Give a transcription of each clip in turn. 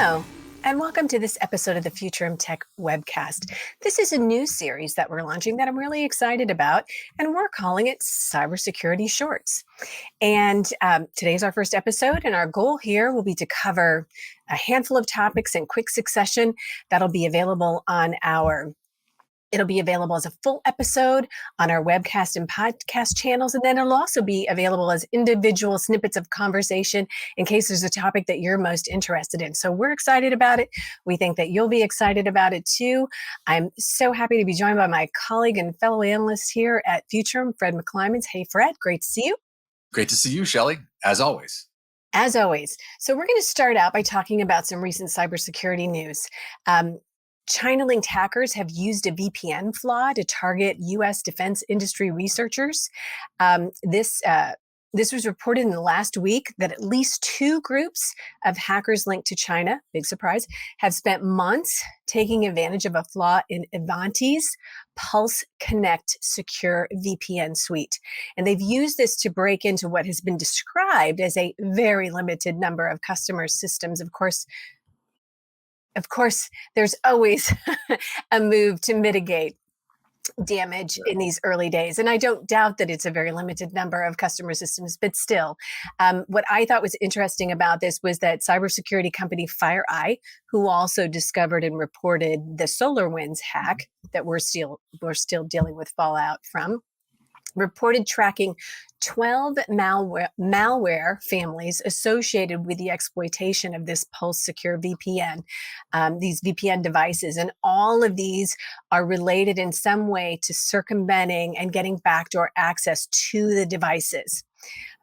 Hello, and welcome to this episode of the Futurum Tech Webcast. This is a new series that we're launching that I'm really excited about, and we're calling it Cybersecurity Shorts. And today's our first episode, and our goal here will be to cover a handful of topics in quick succession that'll be available on It'll be available as a full episode on our webcast and podcast channels, and then it'll also be available as individual snippets of conversation in case there's a topic that you're most interested in. So we're excited about it. We think that you'll be excited about it too. I'm so happy to be joined by my colleague and fellow analyst here at Futurum, Fred McClimans. Hey, Fred, great to see you. Great to see you, Shelley, as always. As always. So we're going to start out by talking about some recent cybersecurity news. ChinaLinked hackers have used a VPN flaw to target U.S. defense industry researchers. This was reported in the last week that at least two groups of hackers linked to China, big surprise, have spent months taking advantage of a flaw in Ivanti's Pulse Connect secure VPN suite. And they've used this to break into what has been described as a very limited number of customer systems. Of course, there's always a move to mitigate damage in these early days. And I don't doubt that it's a very limited number of customer systems, but still, what I thought was interesting about this was that cybersecurity company FireEye, who also discovered and reported the SolarWinds hack that we're still dealing with fallout from, reported tracking 12 malware families associated with the exploitation of this Pulse Secure VPN, these VPN devices. And all of these are related in some way to circumventing and getting backdoor access to the devices.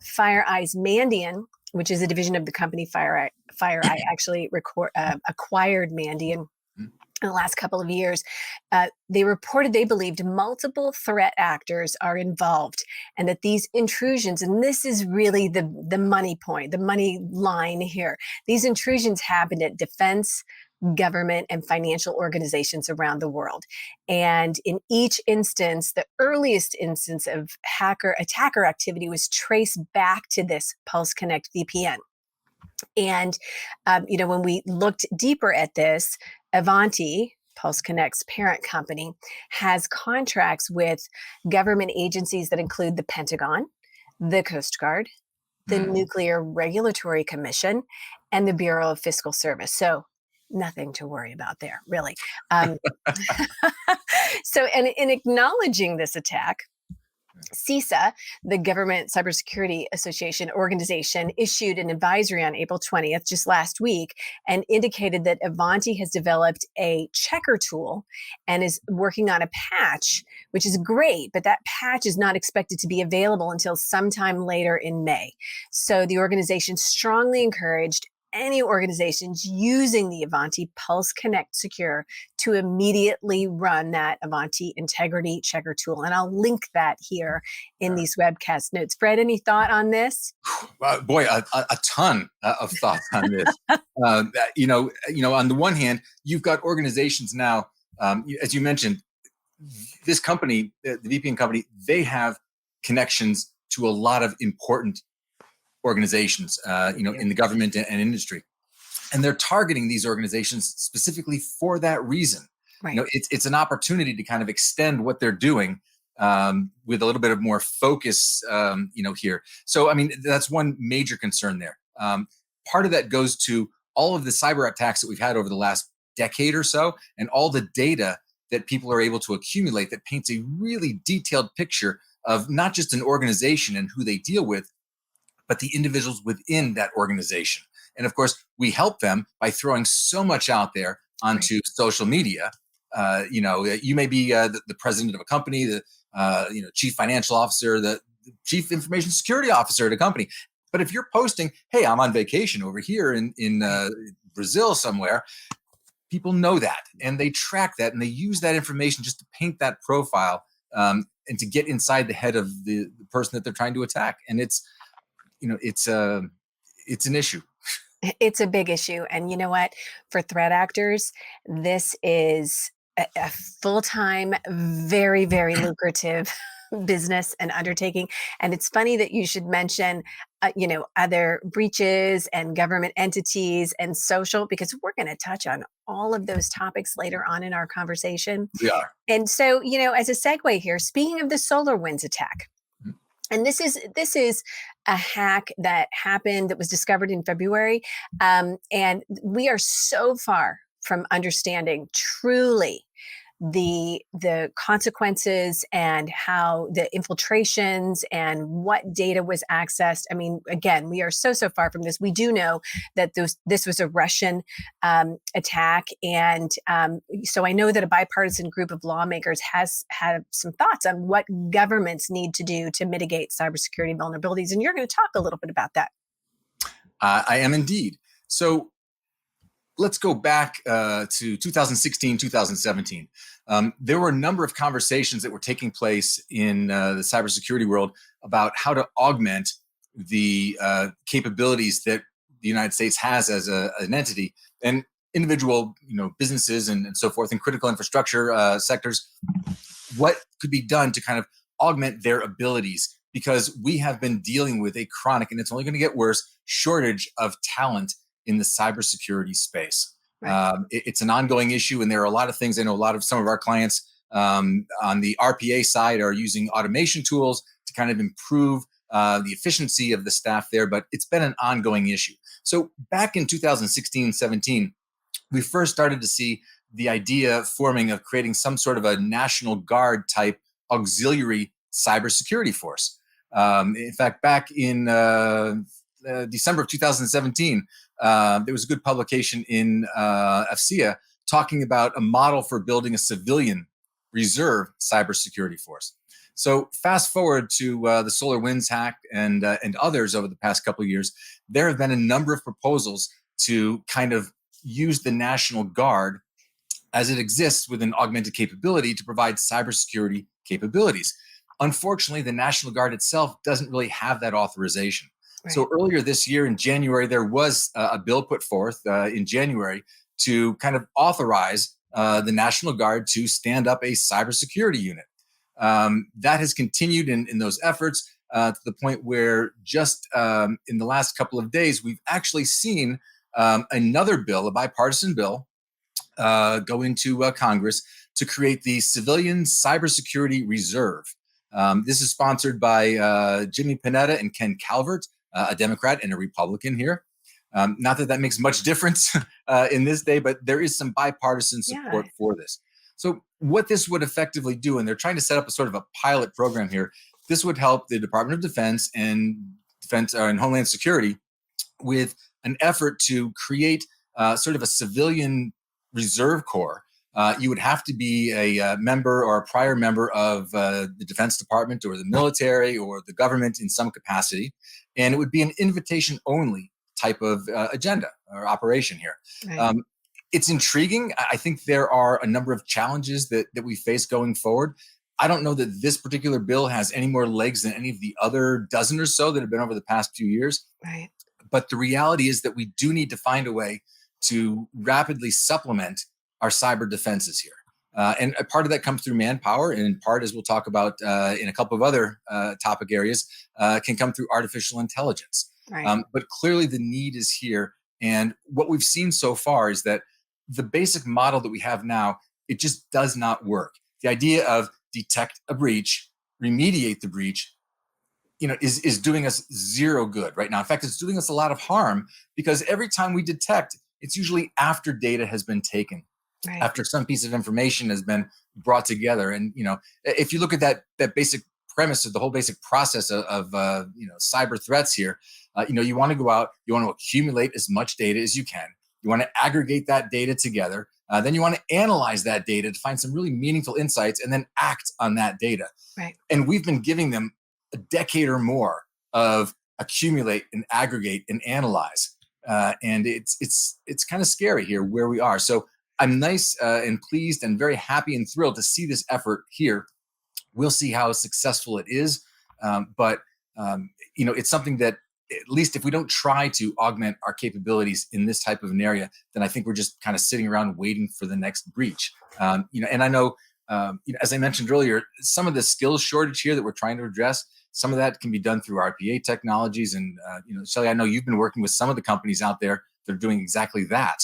FireEye's Mandiant, which is a division of the company FireEye actually acquired Mandiant in the last couple of years. They reported they believed multiple threat actors are involved, and that these intrusions, and this is really the money point, the money line here, these intrusions happened at defense, government, and financial organizations around the world. And in each instance, the earliest instance of attacker activity was traced back to this Pulse Connect VPN. And, when we looked deeper at this, Ivanti, Pulse Connect's parent company, has contracts with government agencies that include the Pentagon, the Coast Guard, the Nuclear Regulatory Commission, and the Bureau of Fiscal Service. So nothing to worry about there, really. So, and in acknowledging this attack, CISA, the Government Cybersecurity Association organization, issued an advisory on April 20th, just last week, and indicated that Ivanti has developed a checker tool and is working on a patch, which is great, but that patch is not expected to be available until sometime later in May. So the organization strongly encouraged any organizations using the Ivanti Pulse Connect Secure to immediately run that Ivanti Integrity Checker tool. And I'll link that here in these webcast notes. Fred, any thought on this? Boy, a ton of thoughts on this. On the one hand, you've got organizations now, as you mentioned, this company, the VPN company, they have connections to a lot of important organizations, in the government and industry, and they're targeting these organizations specifically for that reason. Right. It's an opportunity to kind of extend what they're doing with a little bit of more focus, here. So, I mean, that's one major concern there. Part of that goes to all of the cyber attacks that we've had over the last decade or so, and all the data that people are able to accumulate that paints a really detailed picture of not just an organization and who they deal with, but the individuals within that organization. And of course, we help them by throwing so much out there onto social media. You may be the president of a company, the chief financial officer, the chief information security officer at a company. But if you're posting, hey, I'm on vacation over here in Brazil somewhere, people know that, and they track that, and they use that information just to paint that profile and to get inside the head of the person that they're trying to attack. And it's an issue. It's a big issue. And you know what? For threat actors, this is a full-time, very, very lucrative business and undertaking. And it's funny that you should mention, other breaches and government entities and social, because we're going to touch on all of those topics later on in our conversation. We are. And so, as a segue here, speaking of the SolarWinds attack, and this is a hack that happened, that was discovered in February, and we are so far from understanding truly the consequences and how the infiltrations and what data was accessed. I mean, again, we are so far from this. We do know that this was a Russian attack, and so I know that a bipartisan group of lawmakers has had some thoughts on what governments need to do to mitigate cybersecurity vulnerabilities, and you're going to talk a little bit about that. I am indeed. So let's go back to 2016, 2017. There were a number of conversations that were taking place in the cybersecurity world about how to augment the capabilities that the United States has as an entity, and individual, businesses and so forth, and critical infrastructure sectors. What could be done to kind of augment their abilities? Because we have been dealing with a chronic, and it's only going to get worse, shortage of talent in the cybersecurity space. Right. It's an ongoing issue, and there are a lot of things. I know some of our clients on the RPA side are using automation tools to kind of improve the efficiency of the staff there, but it's been an ongoing issue. So back in 2016, 17, we first started to see the idea forming of creating some sort of a National Guard type auxiliary cybersecurity force. In fact, back in December of 2017, there was a good publication in FCA talking about a model for building a civilian reserve cybersecurity force. So fast forward to the SolarWinds hack and others over the past couple of years, there have been a number of proposals to kind of use the National Guard as it exists with an augmented capability to provide cybersecurity capabilities. Unfortunately, the National Guard itself doesn't really have that authorization. Right. So earlier this year in January, there was a bill put forth in January to kind of authorize the National Guard to stand up a cybersecurity unit. That has continued in those efforts to the point where just in the last couple of days, we've actually seen another bill, a bipartisan bill, go into Congress to create the Civilian Cybersecurity Reserve. This is sponsored by Jimmy Panetta and Ken Calvert, a Democrat and a Republican here. Not that makes much difference in this day, but there is some bipartisan support for this. So what this would effectively do, and they're trying to set up a sort of a pilot program here, this would help the Department of Defense and Homeland Security with an effort to create sort of a civilian reserve corps. You would have to be a member or a prior member of the Defense Department or the military or the government in some capacity. And it would be an invitation only type of agenda or operation here. Right. It's intriguing. I think there are a number of challenges that we face going forward. I don't know that this particular bill has any more legs than any of the other dozen or so that have been over the past few years. Right. But the reality is that we do need to find a way to rapidly supplement our cyber defenses here. And a part of that comes through manpower, and in part, as we'll talk about in a couple of other topic areas, can come through artificial intelligence. Right. But clearly the need is here. And what we've seen so far is that the basic model that we have now, it just does not work. The idea of detect a breach, remediate the breach, is doing us zero good right now. In fact, it's doing us a lot of harm, because every time we detect, it's usually after data has been taken, Right. after some piece of information has been brought together. And if you look at that basic premise of the whole basic process of cyber threats here, you want to go out, you want to accumulate as much data as you can. You want to aggregate that data together. Then you want to analyze that data to find some really meaningful insights, and then act on that data. Right. And we've been giving them a decade or more of accumulate and aggregate and analyze. And it's kind of scary here where we are. So I'm nice and pleased and very happy and thrilled to see this effort here. We'll see how successful it is. But it's something that, at least if we don't try to augment our capabilities in this type of an area, then I think we're just kind of sitting around waiting for the next breach. And I know as I mentioned earlier, some of the skills shortage here that we're trying to address, some of that can be done through RPA technologies. And, Shelley, I know you've been working with some of the companies out there that are doing exactly that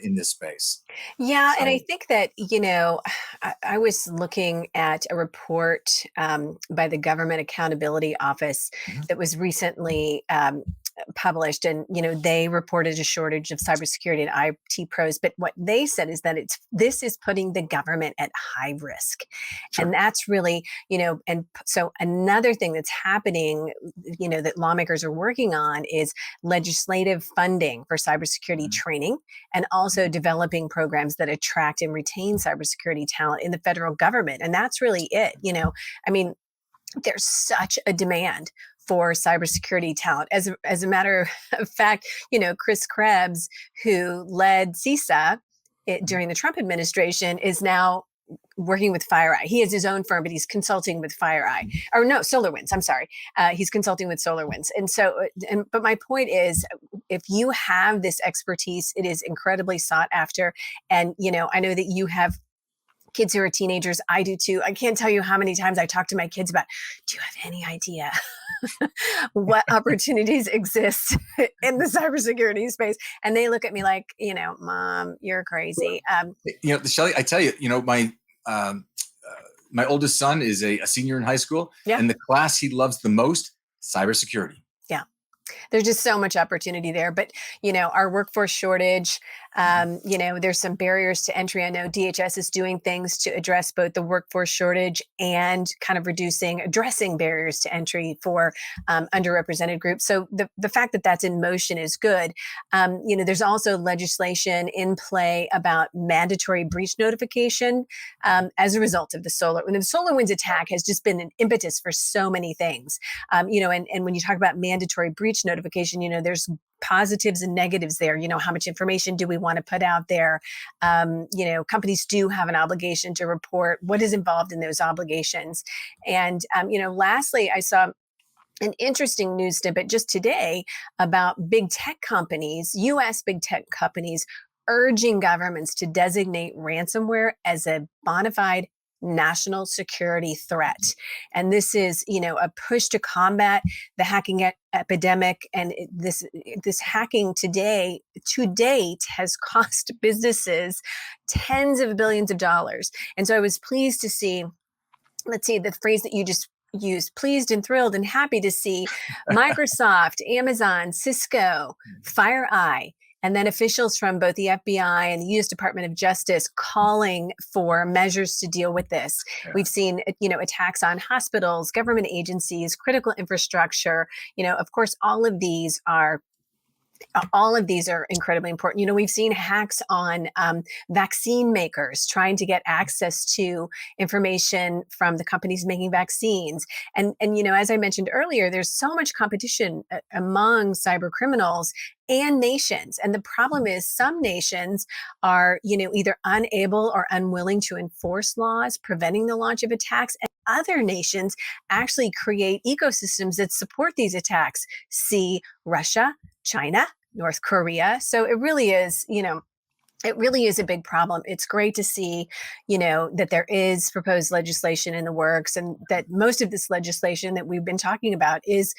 in this space. Yeah, and I So, think that, I was looking at a report by the Government Accountability Office mhm, that was recently published, and they reported a shortage of cybersecurity and IT pros. But what they said is that this is putting the government at high risk, and sure. that's really so another thing that's happening, that lawmakers are working on is legislative funding for cybersecurity Mhm, training, and also mhm, developing programs that attract and retain cybersecurity talent in the federal government. And that's really it. I mean, there's such a demand for cybersecurity talent. As a matter of fact, Chris Krebs, who led CISA mhm. during the Trump administration, is now working with FireEye. He has his own firm, but he's consulting with FireEye, or no, SolarWinds. I'm sorry, he's consulting with SolarWinds. And so, but my point is, if you have this expertise, it is incredibly sought after. And I know that you have kids who are teenagers. I do too. I can't tell you how many times I talk to my kids about, do you have any idea what opportunities exist in the cybersecurity space? And they look at me like, Mom, you're crazy. Shelley, I tell you, um, my oldest son is a senior in high school, Yeah. and the class he loves the most, cybersecurity. Yeah. There's just so much opportunity there. But, our workforce shortage, Mhm. there's some barriers to entry. I know DHS is doing things to address both the workforce shortage and kind of addressing barriers to entry for underrepresented groups. So the fact that that's in motion is good. There's also legislation in play about mandatory breach notification as a result of the SolarWinds attack has just been an impetus for so many things. And when you talk about mandatory breach notification, there's positives and negatives there. How much information do we want to put out there? Companies do have an obligation to report what is involved in those obligations. And, lastly, I saw an interesting news snippet just today about big tech companies, US big tech companies, urging governments to designate ransomware as a bona fide national security threat. And this is, a push to combat the hacking epidemic. And this hacking today, to date, has cost businesses tens of billions of dollars. And so I was pleased to see, let's see, the phrase that you just used, pleased and thrilled and happy to see Microsoft, Amazon, Cisco, FireEye, and then officials from both the FBI and the US Department of Justice calling for measures to deal with this. Yeah. We've seen, attacks on hospitals, government agencies, critical infrastructure. Of course, all of these are incredibly important. We've seen hacks on vaccine makers trying to get access to information from the companies making vaccines. And as I mentioned earlier, there's so much competition among cyber criminals and nations. And the problem is some nations are, either unable or unwilling to enforce laws preventing the launch of attacks. And other nations actually create ecosystems that support these attacks. See Russia, China, North Korea. So it really is a big problem. It's great to see, that there is proposed legislation in the works, and that most of this legislation that we've been talking about is,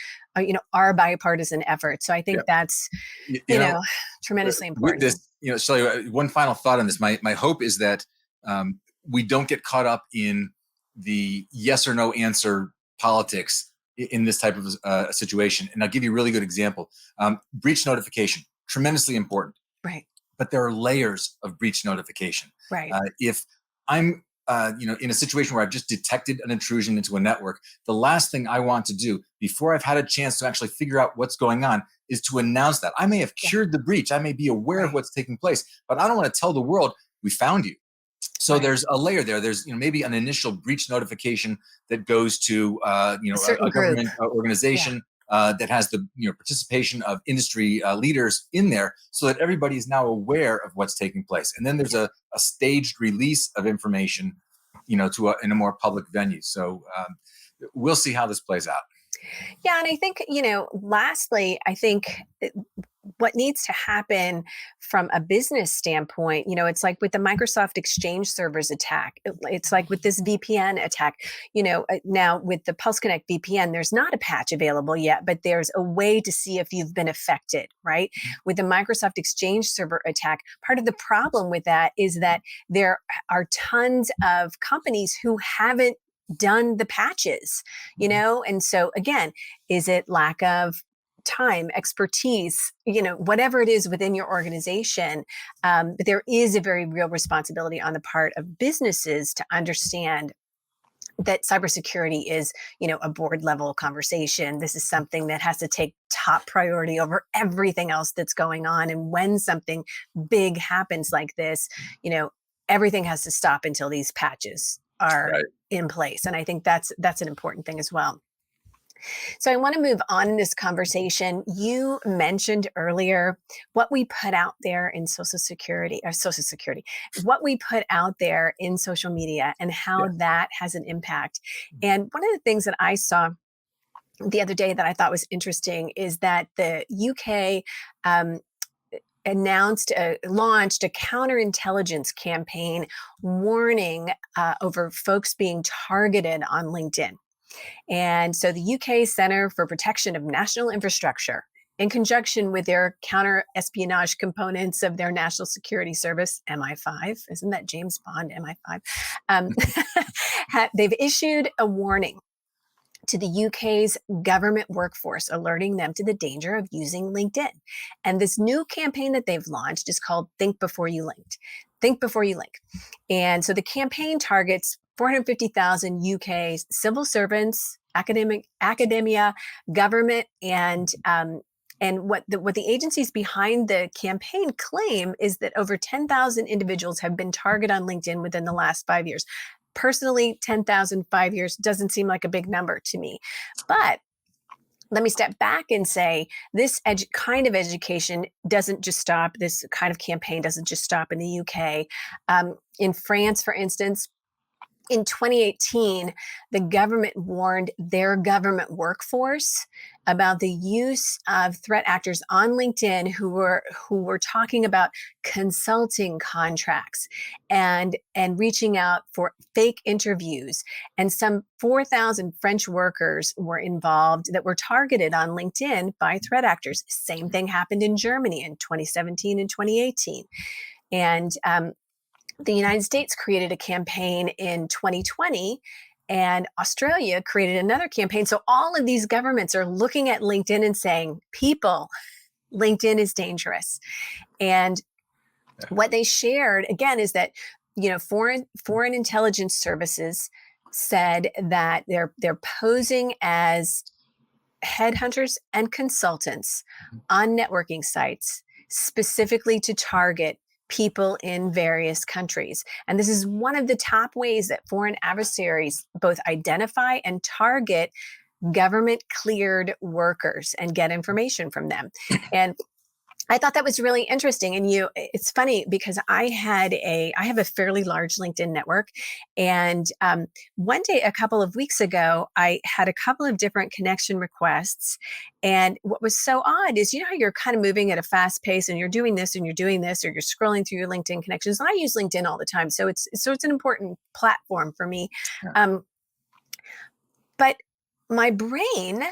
our bipartisan effort. So I Yeah. think that's, You, you you know, know, tremendously with important. this, Shelley, one final thought on this. My hope is that we don't get caught up in the yes or no answer politics in this type of situation. And I'll give you a really good example. Breach notification, tremendously important, Right, but there are layers of breach notification. right. If I'm in a situation where I've just detected an intrusion into a network, the last thing I want to do before I've had a chance to actually figure out what's going on is to announce that. I may have Yeah, cured the breach, I may be aware of right, what's taking place, but I don't want to tell the world we found you. So right. there's a layer there. There's maybe an initial breach notification that goes to A certain a group. government Yeah. organization that has the participation of industry leaders in there, so that everybody is now aware of what's taking place. And then there's a staged release of information, in a more public venue. So we'll see how this plays out. Yeah, and I think, lastly, I think what needs to happen from a business standpoint, it's like with the Microsoft Exchange servers attack. It's like with this VPN attack, now with the Pulse Connect VPN, there's not a patch available yet, but there's a way to see if you've been affected, right? With the Microsoft Exchange server attack, part of the problem with that is that there are tons of companies who haven't done the patches, and so again, is it lack of time, expertise, whatever it is within your organization, but there is a very real responsibility on the part of businesses to understand that cybersecurity is, a board level conversation. This is something that has to take top priority over everything else that's going on. And when something big happens like this, everything has to stop until these patches are in place. And I think that's an important thing as well. So I want to move on in this conversation. You mentioned earlier what we put out there in social security, what we put out there in social media and how that has an impact. And one of the things that I saw the other day that I thought was interesting is that the UK launched a counterintelligence campaign warning over folks being targeted on LinkedIn. And so the UK Centre for Protection of National Infrastructure, in conjunction with their counter-espionage components of their national security service, MI5, isn't that James Bond, MI5? They've issued a warning to the UK's government workforce, alerting them to the danger of using LinkedIn. And this new campaign that they've launched is called Think Before You Linked. Think Before You Link. And so the campaign targets 450,000 UK civil servants, academia, government, and what the agencies behind the campaign claim is that over 10,000 individuals have been targeted on LinkedIn within the last 5 years. Personally, 10,000 5 years doesn't seem like a big number to me. But let me step back and say this kind of education doesn't just stop. This kind of campaign doesn't just stop in the UK. In France, for instance, in 2018, the government warned their government workforce about the use of threat actors on LinkedIn who were talking about consulting contracts and reaching out for fake interviews. And some 4,000 French workers were involved that were targeted on LinkedIn by threat actors. Same thing happened in Germany in 2017 and 2018. And the United States created a campaign in 2020, and Australia created another campaign. So all of these governments are looking at LinkedIn and saying, people, LinkedIn is dangerous. And what they shared, again, is that foreign intelligence services said that they're posing as headhunters and consultants on networking sites specifically to target people in various countries. And this is one of the top ways that foreign adversaries both identify and target government cleared workers and get information from them. And I thought that was really interesting. And it's funny because I have a fairly large LinkedIn network. And one day, a couple of weeks ago, I had a couple of different connection requests. And what was so odd is, how you're kind of moving at a fast pace and you're doing this and you're doing this, or you're scrolling through your LinkedIn connections. And I use LinkedIn all the time. So it's an important platform for me. Yeah. But my brain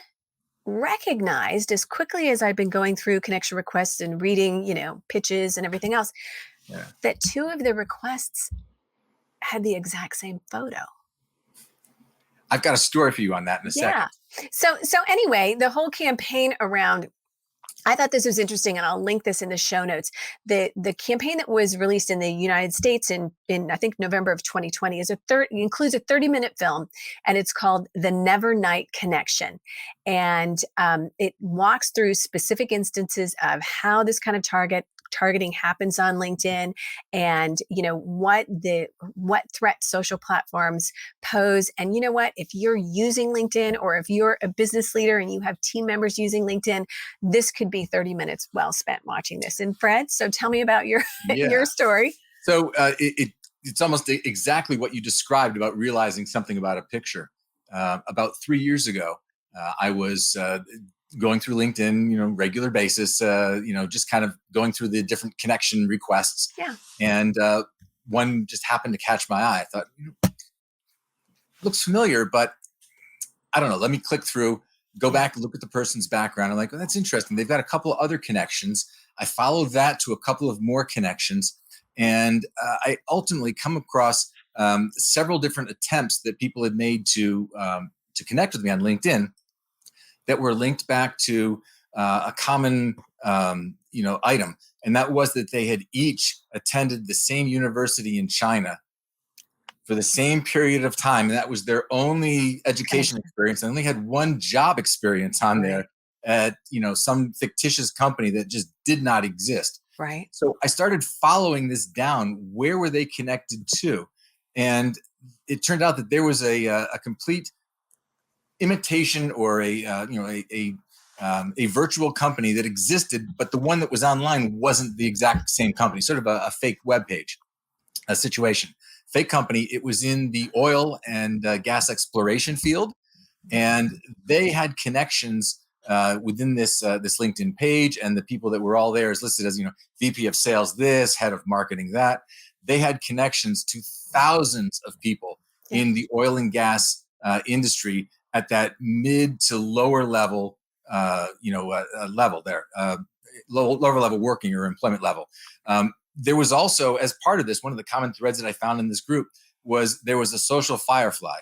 recognized as quickly as I've been going through connection requests and reading, pitches and everything else, that two of the requests had the exact same photo. I've got a story for you on that in a second. So anyway, the whole campaign around, I thought this was interesting, and I'll link this in the show notes. The campaign that was released in the United States in I think November of 2020 includes a 30-minute film, and it's called The Never Night Connection. And it walks through specific instances of how this kind of targeting happens on LinkedIn, and what threat social platforms pose. And if you're using LinkedIn, or if you're a business leader and you have team members using LinkedIn, this could be 30 minutes well spent watching this. And Fred, so tell me about your your story. So it's almost exactly what you described about realizing something about a picture. About 3 years ago, I was going through LinkedIn, regular basis, just kind of going through the different connection requests. Yeah. And one just happened to catch my eye. I thought, looks familiar, but I don't know. Let me click through, go back and look at the person's background. I'm like, that's interesting. They've got a couple of other connections. I followed that to a couple of more connections. And I ultimately come across several different attempts that people had made to connect with me on LinkedIn that were linked back to a common item. And that was that they had each attended the same university in China for the same period of time. And that was their only education experience. They only had one job experience on there at some fictitious company that just did not exist. Right. So I started following this down. Where were they connected to? And it turned out that there was a complete imitation or a virtual company that existed, but the one that was online wasn't the exact same company, sort of a fake web page situation. Fake company. It was in the oil and gas exploration field, and they had connections within this LinkedIn page, and the people that were all there is listed as VP of sales, this head of marketing, that. They had connections to thousands of people in the oil and gas industry at that mid to lower level, level there, lower level working or employment level. There was also, as part of this, one of the common threads that I found in this group was there was a social firefly,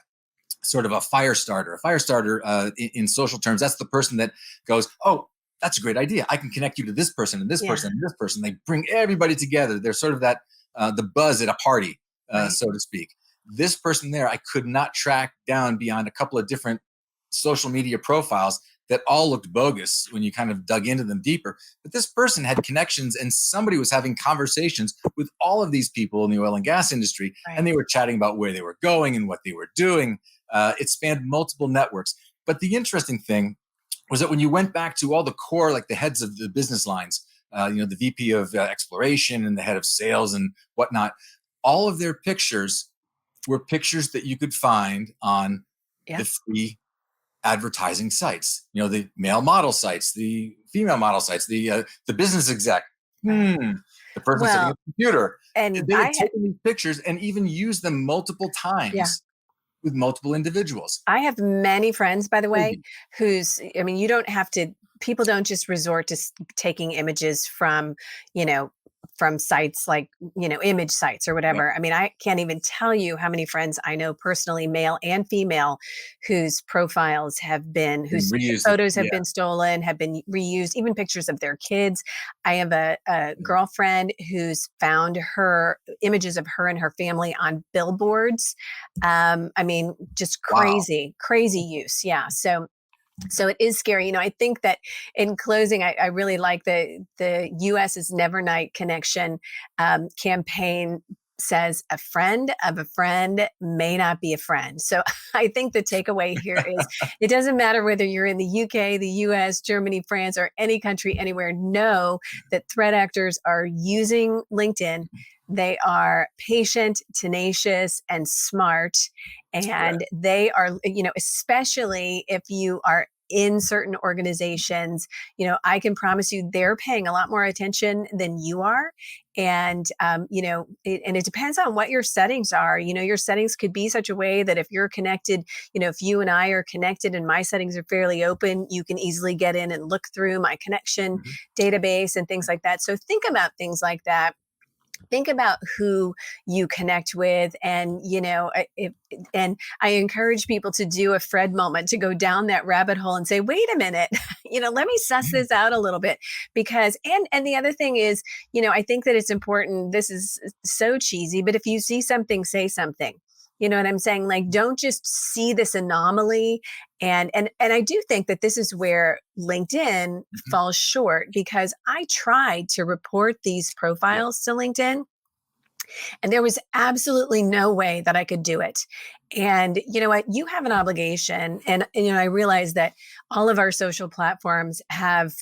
sort of a fire starter. A fire starter in social terms, that's the person that goes, oh, that's a great idea. I can connect you to this person and this person and this person. They bring everybody together. They're sort of that the buzz at a party, so to speak. This person there, I could not track down beyond a couple of different social media profiles that all looked bogus when you kind of dug into them deeper. But this person had connections, and somebody was having conversations with all of these people in the oil and gas industry, and they were chatting about where they were going and what they were doing. It spanned multiple networks. But the interesting thing was that when you went back to all the core, like the heads of the business lines, the VP of exploration and the head of sales and whatnot, all of their pictures were pictures that you could find on the free advertising sites, the male model sites, the female model sites, the business exec, the person sitting at the computer. And they had taken these pictures and even used them multiple times with multiple individuals. I have many friends, by the way, you don't have to, people don't just resort to taking images from sites like, image sites or whatever. I mean, I can't even tell you how many friends I know personally, male and female, whose profiles have been, whose photos have been stolen, have been reused, even pictures of their kids. I have a girlfriend who's found her images of her and her family on billboards. Just crazy use. Yeah. So it is scary. I think that in closing, I really like the US's Never Night Connection campaign says a friend of a friend may not be a friend. So I think the takeaway here is it doesn't matter whether you're in the UK, the US, Germany, France, or any country anywhere. Know that threat actors are using LinkedIn. They are patient, tenacious, and smart. And they are, especially if you are in certain organizations, I can promise you they're paying a lot more attention than you are. And, it depends on what your settings are. Your settings could be such a way that if you're connected, if you and I are connected and my settings are fairly open, you can easily get in and look through my connection database and things like that. So think about things like that. Think about who you connect with, and and I encourage people to do a Fred moment, to go down that rabbit hole and say, wait a minute, let me suss this out a little bit, because and the other thing is, I think that it's important. This is so cheesy, but if you see something, say something. You know what I'm saying? Like, don't just see this anomaly. And I do think that this is where LinkedIn falls short, because I tried to report these profiles to LinkedIn, and there was absolutely no way that I could do it. And you know what? You have an obligation. And I realize that all of our social platforms have,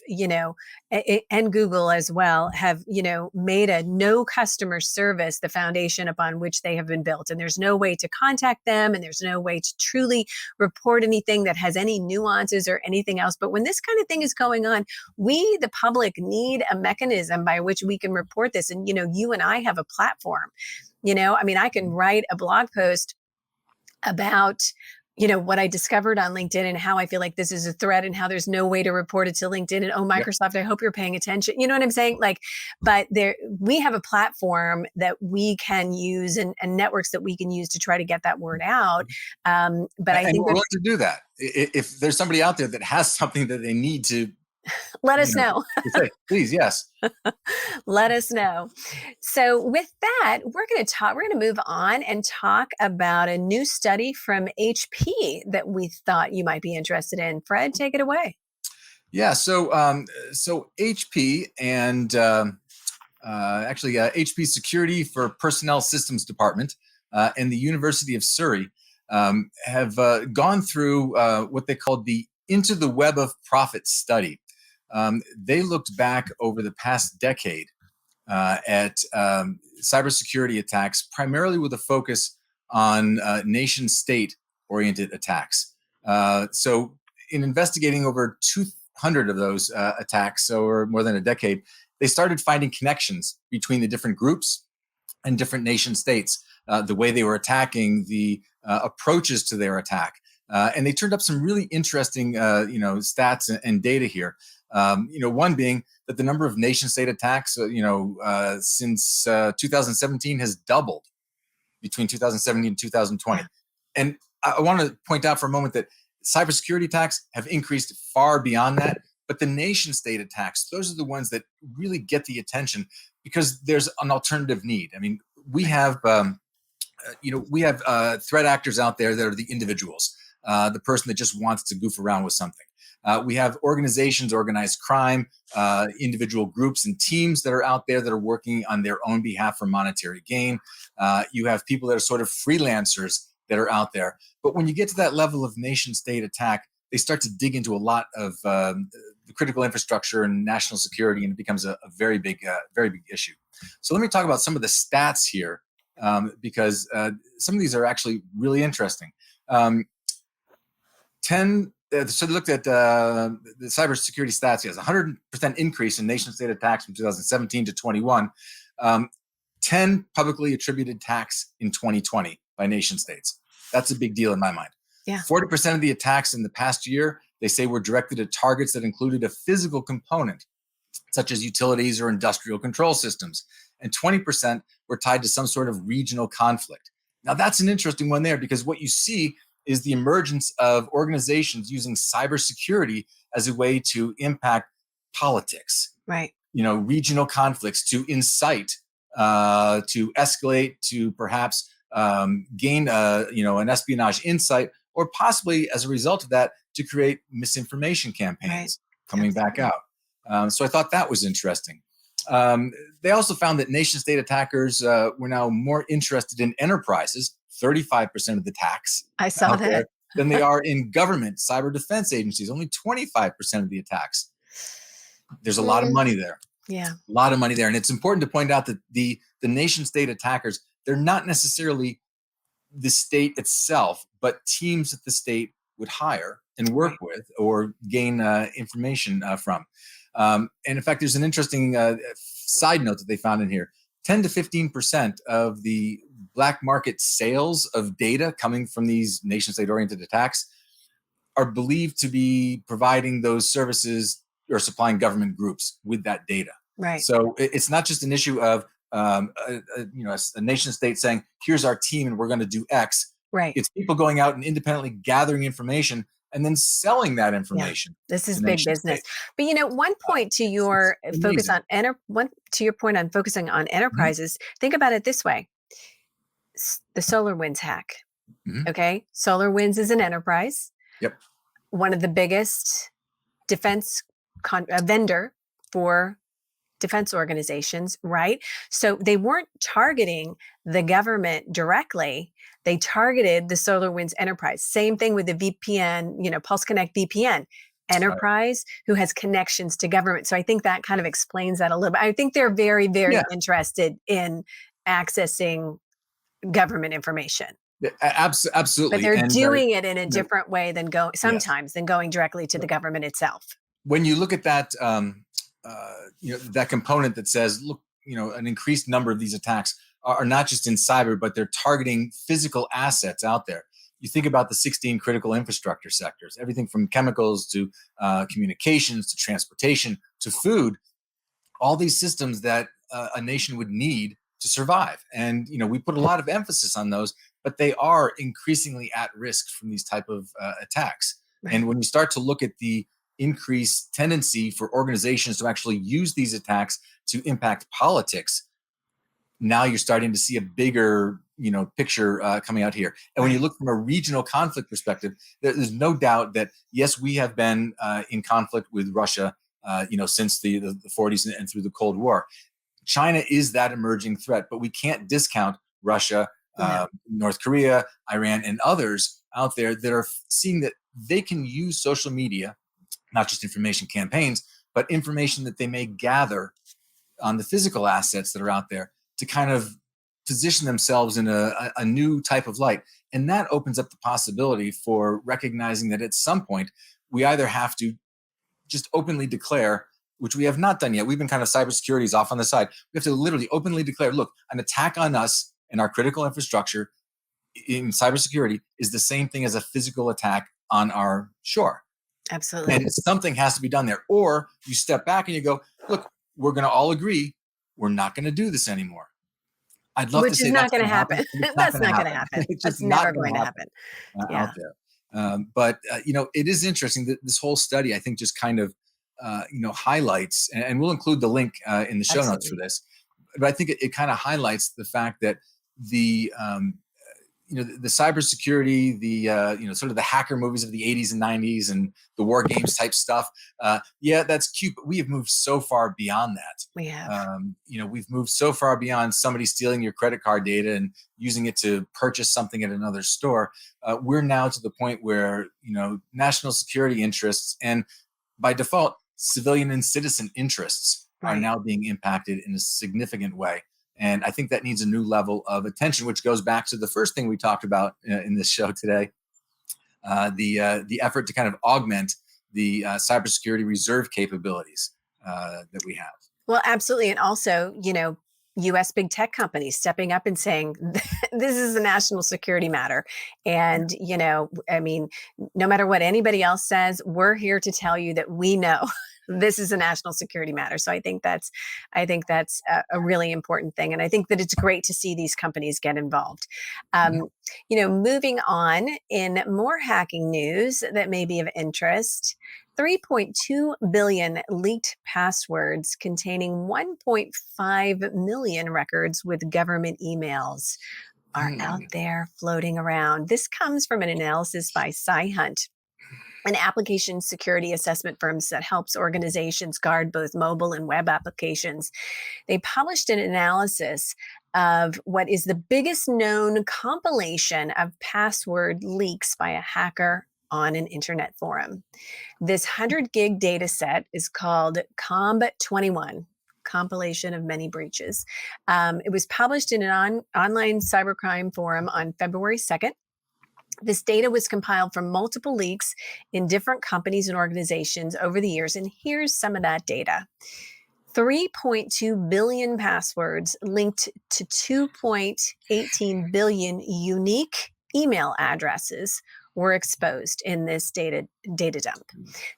and Google as well have, made a no customer service the foundation upon which they have been built. And there's no way to contact them, and there's no way to truly report anything that has any nuances or anything else. But when this kind of thing is going on, we, the public, need a mechanism by which we can report this. And, you and I have a platform. I can write a blog post about what I discovered on LinkedIn and how I feel like this is a threat and how there's no way to report it to LinkedIn. And Microsoft, I hope you're paying attention. You know what I'm saying? But we have a platform that we can use and networks that we can use to try to get that word out. But I think we're willing to do that. If there's somebody out there that has something that they need to let us know. Please, yes. Let us know. So with that, we're going to move on and talk about a new study from HP that we thought you might be interested in. Fred, take it away. Yeah. So HP and HP Security for Personnel Systems Department and the University of Surrey have gone through what they called the Into the Web of Profit study. They looked back over the past decade at cybersecurity attacks, primarily with a focus on nation-state-oriented attacks. So in investigating over 200 of those attacks over more than a decade, they started finding connections between the different groups and different nation-states, the way they were attacking, the approaches to their attack. And they turned up some really interesting stats and data here. One being that the number of nation-state attacks, since 2017 has doubled between 2017 and 2020. And I want to point out for a moment that cybersecurity attacks have increased far beyond that. But the nation-state attacks, those are the ones that really get the attention because there's an alternative need. I mean, we have threat actors out there that are the individuals, the person that just wants to goof around with something. We have organizations, organized crime, individual groups and teams that are out there that are working on their own behalf for monetary gain. You have people that are sort of freelancers that are out there. But when you get to that level of nation-state attack, they start to dig into a lot of the critical infrastructure and national security, and it becomes a very big issue. So let me talk about some of the stats here because some of these are actually really interesting. So they looked at the cybersecurity stats. Yes, 100% increase in nation-state attacks from 2017 to 21. 10 publicly attributed attacks in 2020 by nation-states. That's a big deal in my mind. Yeah. 40% of the attacks in the past year, they say, were directed at targets that included a physical component, such as utilities or industrial control systems. And 20% were tied to some sort of regional conflict. Now, that's an interesting one there because what you see is the emergence of organizations using cybersecurity as a way to impact politics, right? Regional conflicts, to incite, to escalate, to perhaps gain, an espionage insight, or possibly as a result of that, to create misinformation campaigns coming back out. So I thought that was interesting. They also found that nation-state attackers were now more interested in enterprises, 35% of the attacks. I saw that. Than they are in government cyber defense agencies, only 25% of the attacks. There's a lot of money there. Yeah. A lot of money there. And it's important to point out that the nation-state attackers, they're not necessarily the state itself, but teams that the state would hire and work with or gain information from. And in fact, there's an interesting side note that they found in here. 10 to 15% of the black market sales of data coming from these nation-state oriented attacks are believed to be providing those services or supplying government groups with that data. Right. So it's not just an issue of a nation-state saying, here's our team and we're going to do X. Right. It's people going out and independently gathering information and then selling that information. Yeah, this is big business. But one point to your focus on to your point on focusing on enterprises, think about it this way. The SolarWinds hack. Okay. SolarWinds is an enterprise. Yep. One of the biggest defense vendor for defense organizations, right? So they weren't targeting the government directly. They targeted the SolarWinds enterprise. Same thing with the VPN, Pulse Connect VPN enterprise who has connections to government. So I think that kind of explains that a little bit. I think they're very, very interested in accessing government information. Yeah, absolutely. But they're And doing it in a different way than sometimes than going directly to the Right. government itself. When you look at that, that component that says, look, an increased number of these attacks are not just in cyber, but they're targeting physical assets out there. You think about the 16 critical infrastructure sectors, everything from chemicals to communications to transportation to food, all these systems that a nation would need to survive. And we put a lot of emphasis on those, but they are increasingly at risk from these type of attacks. Right. And when you start to look at the increased tendency for organizations to actually use these attacks to impact politics, now you're starting to see a bigger picture coming out here. And when you look from a regional conflict perspective, there's no doubt that yes, we have been in conflict with Russia since the 40s and through the Cold War. China is that emerging threat, but we can't discount Russia, North Korea, Iran, and others out there that are seeing that they can use social media, not just information campaigns, but information that they may gather on the physical assets that are out there to kind of position themselves in a new type of light. And that opens up the possibility for recognizing that at some point, we either have to just openly declare, which we have not done yet. We've been kind of cybersecurity is off on the side. We have to literally openly declare, look, an attack on us and our critical infrastructure in cybersecurity is the same thing as a physical attack on our shore. Absolutely. And something has to be done there. Or you step back and you go, look, we're going to all agree we're not going to do this anymore. I'd love to say that's not going to happen. That's not going to happen. It's That's just never not going to happen. out there. But it is interesting that this whole study, I think, just kind of highlights, and we'll include the link in the show notes for this. But I think it kind of highlights the fact that the the cybersecurity, the sort of the hacker movies of the 80s and 90s and the war games type stuff. That's cute, but we have moved so far beyond that. We have. We've moved so far beyond somebody stealing your credit card data and using it to purchase something at another store. We're now to the point where national security interests and by default civilian and citizen interests are now being impacted in a significant way. And I think that needs a new level of attention, which goes back to the first thing we talked about in this show today, the effort to kind of augment the cybersecurity reserve capabilities that we have. Well, absolutely. And also, U.S. big tech companies stepping up and saying, this is a national security matter. And, no matter what anybody else says, we're here to tell you that we know this is a national security matter. So I think that's a really important thing. And I think that it's great to see these companies get involved. Moving on in more hacking news that may be of interest, 3.2 billion leaked passwords containing 1.5 million records with government emails are out there floating around. This comes from an analysis by SciHunt, an application security assessment firm that helps organizations guard both mobile and web applications. They published an analysis of what is the biggest known compilation of password leaks by a hacker on an internet forum. This 100 gig data set is called COMB21, compilation of many breaches. It was published in an online cybercrime forum on February 2nd. This data was compiled from multiple leaks in different companies and organizations over the years. And here's some of that data. 3.2 billion passwords linked to 2.18 billion unique email addresses were exposed in this data dump.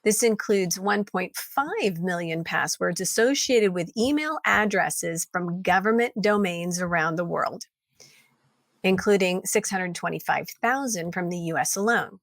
This includes 1.5 million passwords associated with email addresses from government domains around the world, including 625,000 from the US alone.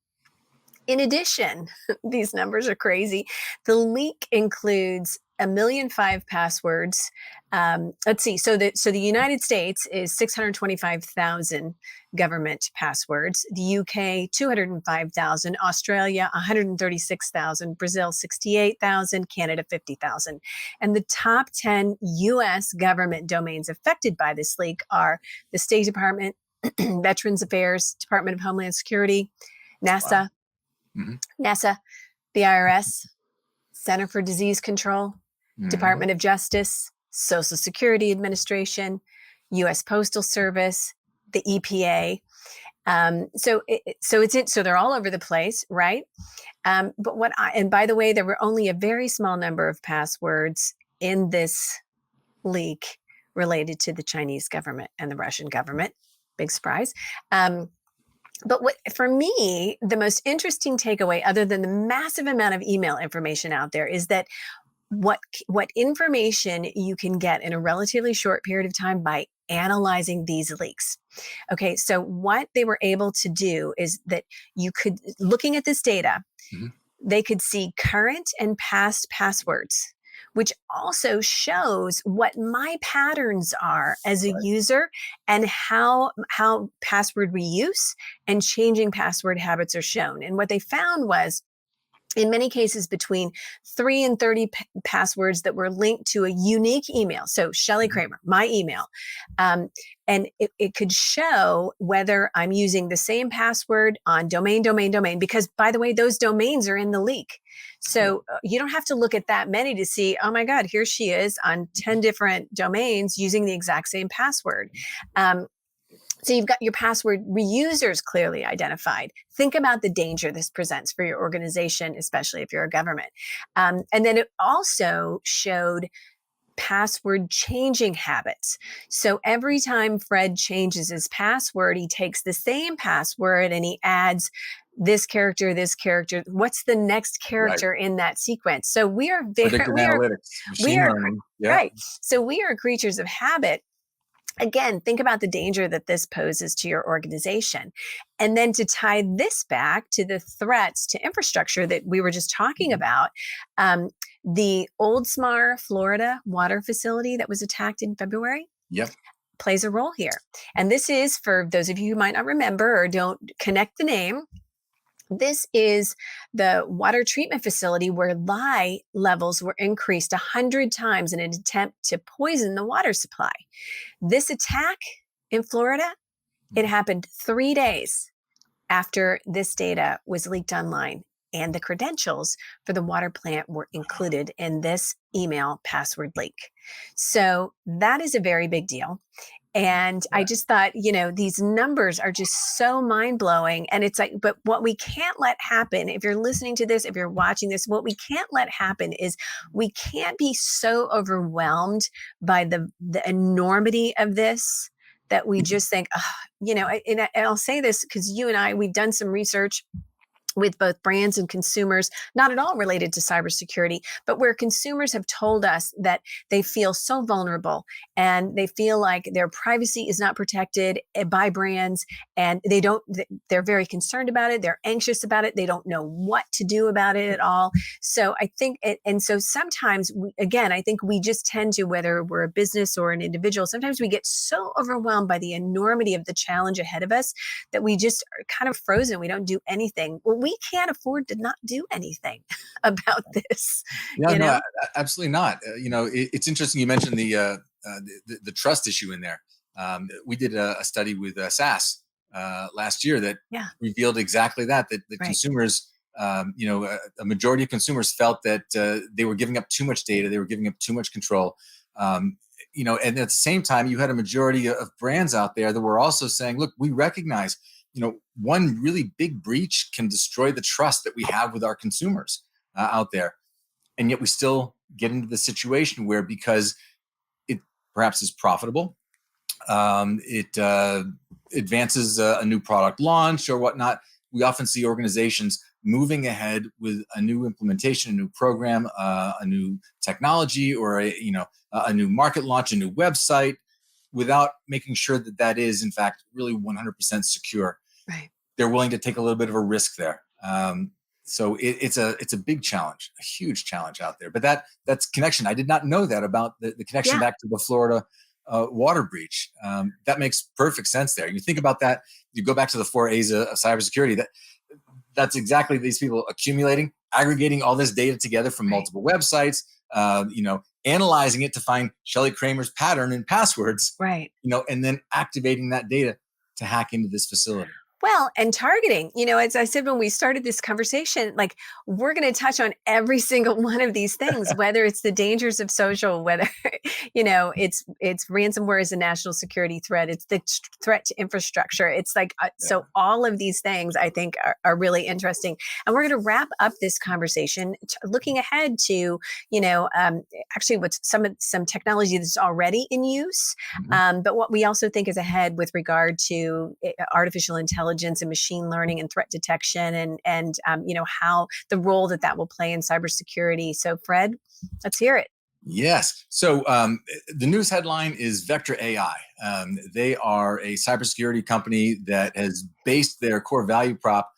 In addition, these numbers are crazy. The leak includes 1,000,005 passwords. Let's see. So the United States is 625,000 government passwords. The UK 205,000. Australia 136,000. Brazil 68,000. Canada 50,000. And the top 10 U.S. government domains affected by this leak are the State Department, Veterans Affairs, Department of Homeland Security, NASA. Wow. Mm-hmm. NASA, the IRS, Center for Disease Control, Department of Justice, Social Security Administration, U.S. Postal Service, the EPA. So they're all over the place, right? And by the way, there were only a very small number of passwords in this leak related to the Chinese government and the Russian government. Big surprise. But for me, the most interesting takeaway, other than the massive amount of email information out there, is that what information you can get in a relatively short period of time by analyzing these leaks. Okay, so what they were able to do is that looking at this data, they could see current and past passwords, which also shows what my patterns are as a user and how password reuse and changing password habits are shown. And what they found was, in many cases, between 3 and 30 passwords that were linked to a unique email. So Shelley Kramer, my email. And it could show whether I'm using the same password on domain, because, by the way, those domains are in the leak. So you don't have to look at that many to see, oh my God, here she is on 10 different domains using the exact same password. So you've got your password reusers clearly identified. Think about the danger this presents for your organization, especially if you're a government. And then it also showed password changing habits. So every time Fred changes his password, he takes the same password and he adds this character. What's the next character in that sequence? So predictive analytics, machine learning. Yeah. Right. So we are creatures of habit. Again, think about the danger that this poses to your organization. And then to tie this back to the threats to infrastructure that we were just talking about, the Oldsmar, Florida water facility that was attacked in February plays a role here. And this is, for those of you who might not remember or don't connect the name, this is the water treatment facility where lye levels were increased 100 times in an attempt to poison the water supply. This attack in Florida, it happened 3 days after this data was leaked online, and the credentials for the water plant were included in this email password leak. So that is a very big deal. And I just thought, these numbers are just so mind-blowing. And it's like, but what we can't let happen, if you're listening to this, if you're watching this, what we can't let happen is we can't be so overwhelmed by the enormity of this that we just think, and I'll say this because you and I, we've done some research with both brands and consumers, not at all related to cybersecurity, but where consumers have told us that they feel so vulnerable and they feel like their privacy is not protected by brands, and they're very concerned about it. They're anxious about it. They don't know what to do about it at all. So I think, and so sometimes, I think we just tend to, whether we're a business or an individual, sometimes we get so overwhelmed by the enormity of the challenge ahead of us that we just are kind of frozen. We don't do anything. Well, we can't afford to not do anything about this. No, absolutely not. It's interesting you mentioned the trust issue in there. We did a study with SAS last year that revealed exactly that consumers, a majority of consumers felt that they were giving up too much data, they were giving up too much control. And at the same time, you had a majority of brands out there that were also saying, look, we recognize one really big breach can destroy the trust that we have with our consumers out there. And yet we still get into the situation where, because it perhaps is profitable, it advances a new product launch or whatnot, we often see organizations moving ahead with a new implementation, a new program, a new technology, or a new market launch, a new website, without making sure that is, in fact, really 100% secure. Right. They're willing to take a little bit of a risk there. So it's a big challenge, a huge challenge out there. But that's connection. I did not know that about the connection back to the Florida water breach. That makes perfect sense there. You think about that. You go back to the 4 A's of cybersecurity. That's exactly these people accumulating, aggregating all this data together from multiple websites. Analyzing it to find Shelley Kramer's pattern and passwords. Right. And then activating that data to hack into this facility. Well, and targeting, as I said when we started this conversation, like we're going to touch on every single one of these things, whether it's the dangers of social, whether it's ransomware is a national security threat, it's the threat to infrastructure. It's like so all of these things I think are really interesting, and we're going to wrap up this conversation looking ahead to actually what's some technology that's already in use, but what we also think is ahead with regard to artificial intelligence and machine learning and threat detection and how the role that will play in cybersecurity. So Fred, let's hear it. Yes. So the news headline is Vector AI. They are a cybersecurity company that has based their core value prop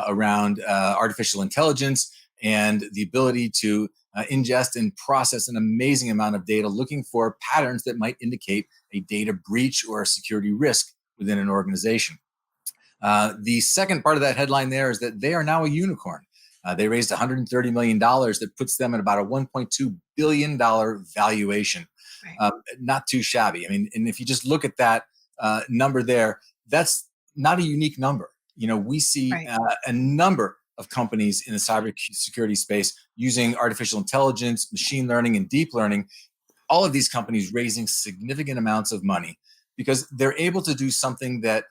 around artificial intelligence and the ability to ingest and process an amazing amount of data, looking for patterns that might indicate a data breach or a security risk within an organization. The second part of that headline there is that they are now a unicorn. They raised $130 million that puts them at about a $1.2 billion valuation. Right. Not too shabby. I mean, and if you just look at that number there, that's not a unique number. We see a number of companies in the cybersecurity space using artificial intelligence, machine learning, and deep learning. All of these companies raising significant amounts of money because they're able to do something that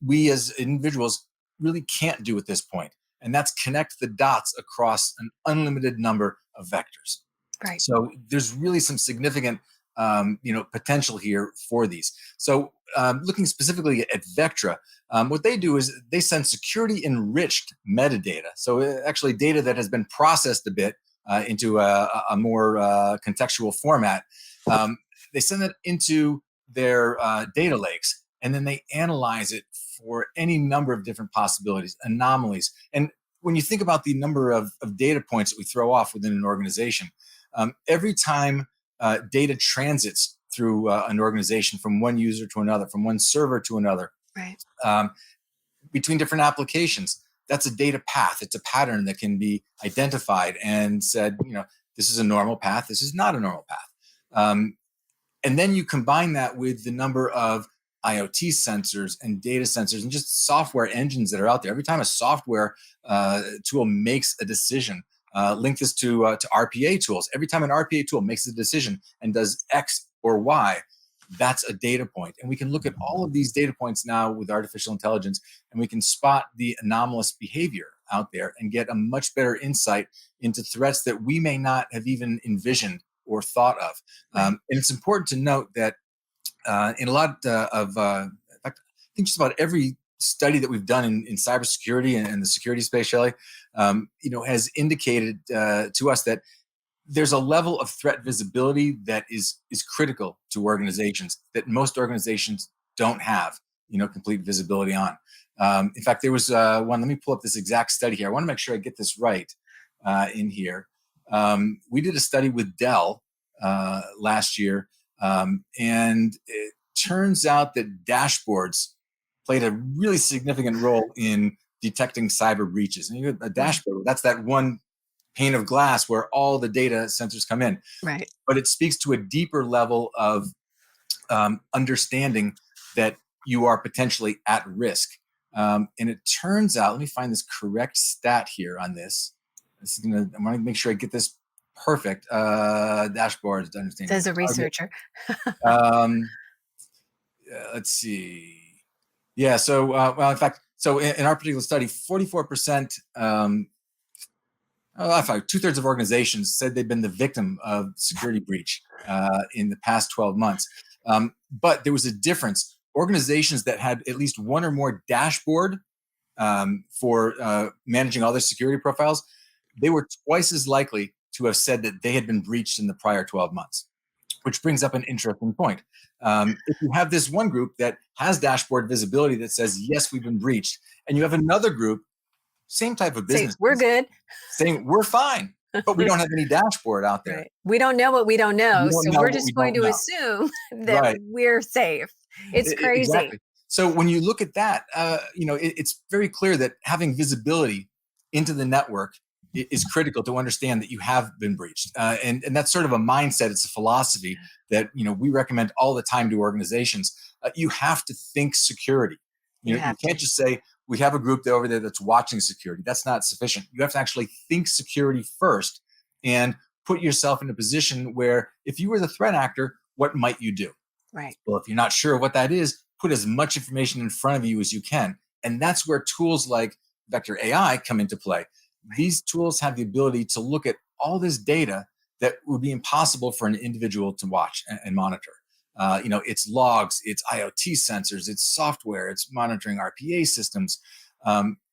we as individuals really can't do at this point. And that's connect the dots across an unlimited number of vectors. Right. So there's really some significant, potential here for these. So looking specifically at Vectra, what they do is they send security enriched metadata. So actually data that has been processed a bit into a more contextual format. They send it into their data lakes, and then they analyze it for any number of different possibilities, anomalies. And when you think about the number of data points that we throw off within an organization, every time data transits through an organization from one user to another, from one server to another, between different applications, that's a data path. It's a pattern that can be identified and said, this is a normal path. This is not a normal path. And then you combine that with the number of IoT sensors and data sensors and just software engines that are out there. Every time a software tool makes a decision, link this to RPA tools. Every time an RPA tool makes a decision and does X or Y, that's a data point. And we can look at all of these data points now with artificial intelligence, and we can spot the anomalous behavior out there and get a much better insight into threats that we may not have even envisioned or thought of. And it's important to note that in a lot of, in fact, I think just about every study that we've done in cybersecurity and the security space, Shelley, has indicated to us that there's a level of threat visibility that is critical to organizations that most organizations don't have, complete visibility on. In fact, there was one. Let me pull up this exact study here. I want to make sure I get this right in here. We did a study with Dell last year, and it turns out that dashboards played a really significant role in detecting cyber breaches. And you have a dashboard, that's that one pane of glass where all the data sensors come in. Right. But it speaks to a deeper level of understanding that you are potentially at risk. And it turns out, let me find this correct stat here on this. I want to make sure I get this perfect. Dashboards to understand. As a researcher. Let's see. Yeah. So, well, in fact, so in our particular study, 44%, 2/3 of organizations said they've been the victim of security breach in the past 12 months. But there was a difference. Organizations that had at least one or more dashboard for managing all their security profiles, they were twice as likely to have said that they had been breached in the prior 12 months, which brings up an interesting point. If you have this one group that has dashboard visibility that says, yes, we've been breached, and you have another group Same type of Say, we're businesses good. saying we're fine, but we don't have any dashboard out there. Right. We don't know what we don't know, We don't so know we're what we just going don't to know. assume that Right. we're safe. It's crazy. Exactly. So when you look at that, it's very clear that having visibility into the network is critical to understand that you have been breached. And that's sort of a mindset. It's a philosophy that we recommend all the time to organizations. You have to think security. You You have can't to. just say we have a group over there that's watching security. That's not sufficient. You have to actually think security first and put yourself in a position where if you were the threat actor, what might you do? Right. Well, if you're not sure what that is, put as much information in front of you as you can. And that's where tools like Vector AI come into play. These tools have the ability to look at all this data that would be impossible for an individual to watch and monitor. It's logs, it's IoT sensors, it's software, it's monitoring RPA systems.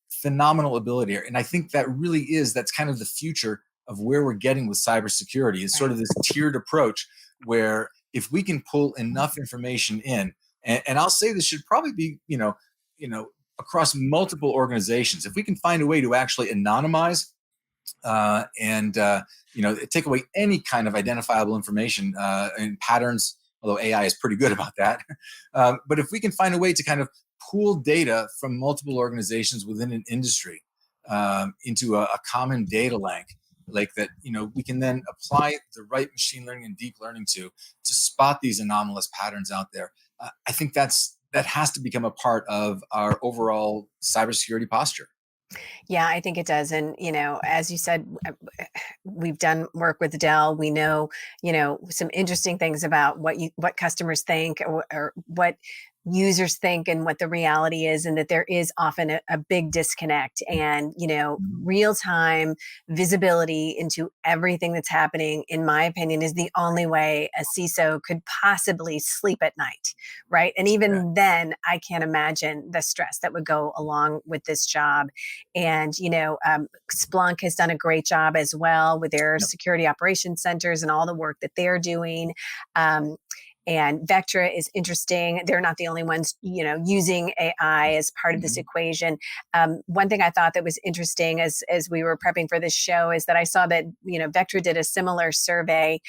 Phenomenal ability here. And I think that's kind of the future of where we're getting with cybersecurity is sort of this tiered approach where if we can pull enough information in, and I'll say this should probably be, across multiple organizations, if we can find a way to actually anonymize and take away any kind of identifiable information and patterns, although AI is pretty good about that. But if we can find a way to kind of pool data from multiple organizations within an industry into a common data lake that we can then apply the right machine learning and deep learning to spot these anomalous patterns out there. I think that has to become a part of our overall cybersecurity posture. Yeah, I think it does. And, as you said, we've done work with Dell. We know, some interesting things about what customers think or what users think and what the reality is, and that there is often a big disconnect. And, real time visibility into everything that's happening, in my opinion, is the only way a CISO could possibly sleep at night. Right. And even then, I can't imagine the stress that would go along with this job. And, Splunk has done a great job as well with their security operations centers and all the work that they're doing. And Vectra is interesting. They're not the only ones, using AI as part of this equation. One thing I thought that was interesting as we were prepping for this show is that I saw that, Vectra did a similar survey.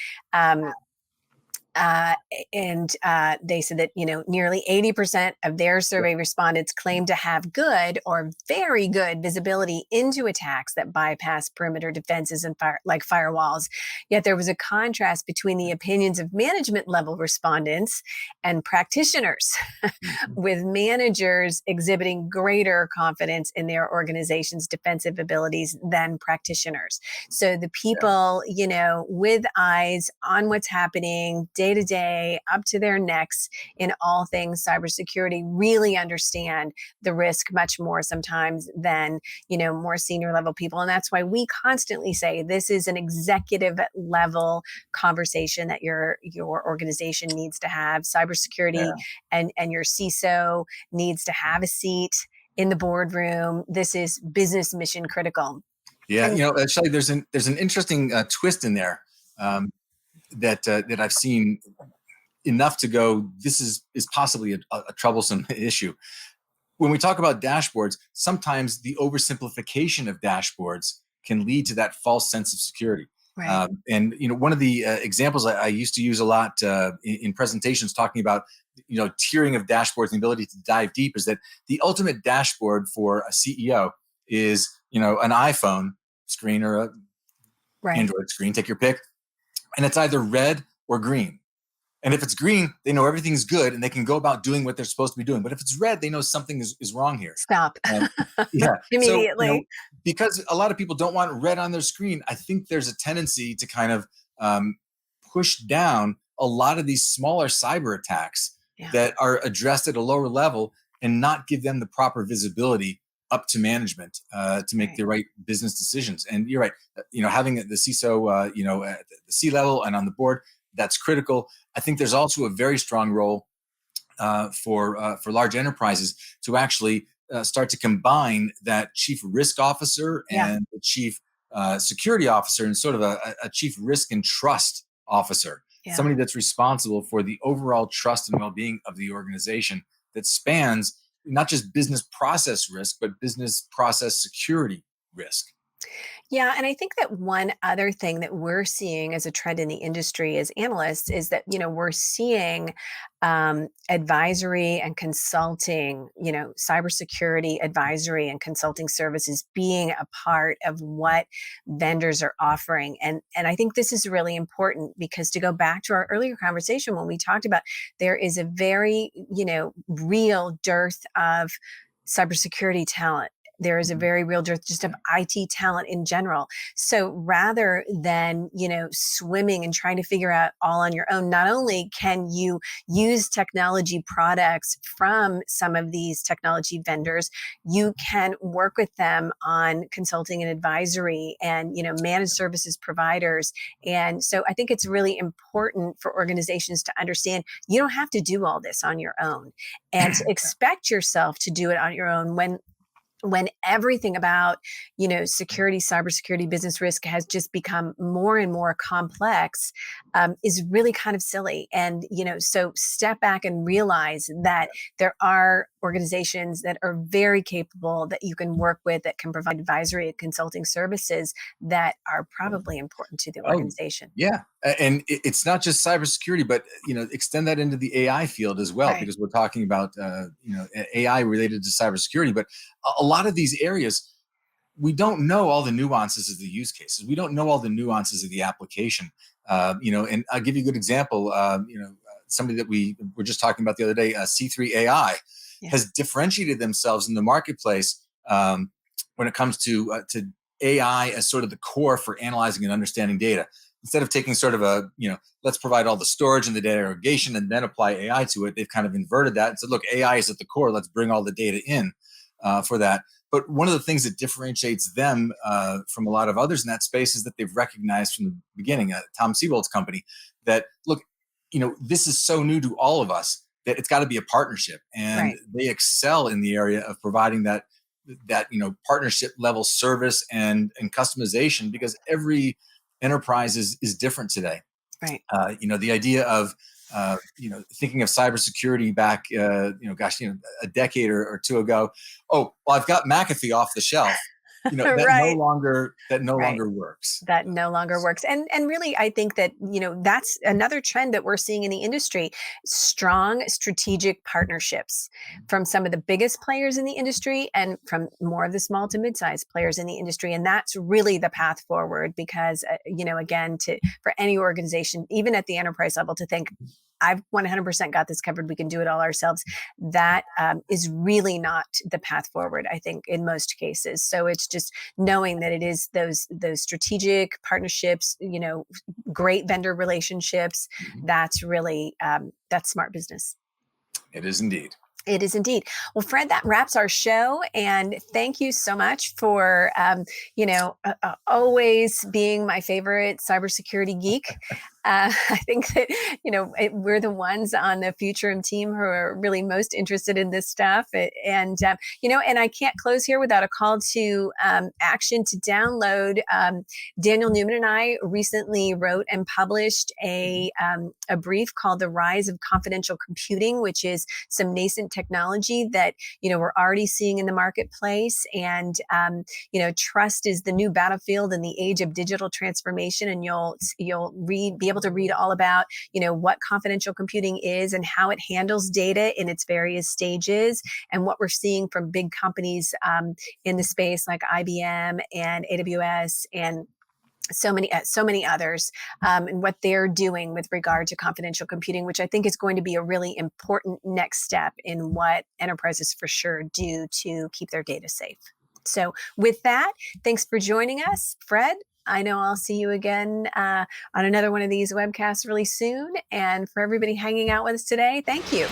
And they said that nearly 80% of their survey respondents claim to have good or very good visibility into attacks that bypass perimeter defenses and like firewalls. Yet there was a contrast between the opinions of management level respondents and practitioners, with managers exhibiting greater confidence in their organization's defensive abilities than practitioners. So the people, with eyes on what's happening day to day, up to their necks in all things cybersecurity, really understand the risk much more sometimes than, more senior level people. And that's why we constantly say this is an executive level conversation that your organization needs to have. Cybersecurity and your CISO needs to have a seat in the boardroom. This is business mission critical. Yeah, Shelley, there's an interesting twist in there. That I've seen enough to go, this is possibly a troublesome issue. When we talk about dashboards, sometimes the oversimplification of dashboards can lead to that false sense of security. Right. And one of the examples I used to use a lot in presentations talking about tiering of dashboards and the ability to dive deep is that the ultimate dashboard for a CEO is an iPhone screen or a Android screen, take your pick. And it's either red or green. And if it's green, they know everything's good and they can go about doing what they're supposed to be doing. But if it's red, they know something is wrong here. Stop. Yeah. Immediately. So, because a lot of people don't want red on their screen, I think there's a tendency to kind of push down a lot of these smaller cyber attacks that are addressed at a lower level and not give them the proper visibility up to management to make the right business decisions. And you're right, having the CISO, at the C level and on the board, that's critical. I think there's also a very strong role for large enterprises to actually start to combine that chief risk officer and the chief security officer and sort of a chief risk and trust officer, somebody that's responsible for the overall trust and well-being of the organization that spans not just business process risk, but business process security risk. Yeah, and I think that one other thing that we're seeing as a trend in the industry as analysts is that, we're seeing advisory and consulting, cybersecurity advisory and consulting services being a part of what vendors are offering. And I think this is really important because, to go back to our earlier conversation when we talked about, there is a very, real dearth of cybersecurity talent. There is a very real dearth just of IT talent in general. So rather than, swimming and trying to figure out all on your own, not only can you use technology products from some of these technology vendors, you can work with them on consulting and advisory and, managed services providers. And so I think it's really important for organizations to understand you don't have to do all this on your own, and to expect yourself to do it on your own when everything about, security, cybersecurity, business risk has just become more and more complex, is really kind of silly. And, so step back and realize that there are organizations that are very capable that you can work with, that can provide advisory and consulting services that are probably important to the Oh, organization. yeah. And it's not just cybersecurity, but extend that into the AI field as well, Right. because we're talking about AI related to cybersecurity. But a lot of these areas, we don't know all the nuances of the use cases. We don't know all the nuances of the application. And I'll give you a good example. Somebody that we were just talking about the other day, C3 AI, Yeah. has differentiated themselves in the marketplace when it comes to AI as sort of the core for analyzing and understanding data. Instead of taking sort of let's provide all the storage and the data aggregation and then apply AI to it, they've kind of inverted that and said, look, AI is at the core. Let's bring all the data in for that. But one of the things that differentiates them from a lot of others in that space is that they've recognized from the beginning, Tom Siebold's company, that look, this is so new to all of us that it's got to be a partnership, and Right. they excel in the area of providing that partnership level service and customization, because every enterprise is different today. Right. The idea of thinking of cybersecurity back, a decade or two ago. Oh, well, I've got McAfee off the shelf. That no Right. longer Right. works. That no longer works. And really, I think that, that's another trend that we're seeing in the industry: strong strategic partnerships from some of the biggest players in the industry and from more of the small to mid-sized players in the industry. And that's really the path forward, because, again, for any organization, even at the enterprise level, to think, I've 100% got this covered, we can do it all ourselves, that is really not the path forward, I think, in most cases. So it's just knowing that it is those strategic partnerships, great vendor relationships. Mhm. That's really that's smart business. It is indeed. It is indeed. Well, Fred, that wraps our show. And thank you so much for, always being my favorite cybersecurity geek. I think that, we're the ones on the Futurum team who are really most interested in this stuff. And I can't close here without a call to action to download. Daniel Newman and I recently wrote and published a brief called The Rise of Confidential Computing, which is some nascent technology that, we're already seeing in the marketplace. And, trust is the new battlefield in the age of digital transformation. And you'll be able to read all about, what confidential computing is and how it handles data in its various stages, and what we're seeing from big companies in the space like IBM and AWS and so many others, and what they're doing with regard to confidential computing, which I think is going to be a really important next step in what enterprises for sure do to keep their data safe. So with that, thanks for joining us, Fred. I know I'll see you again on another one of these webcasts really soon. And for everybody hanging out with us today, thank you.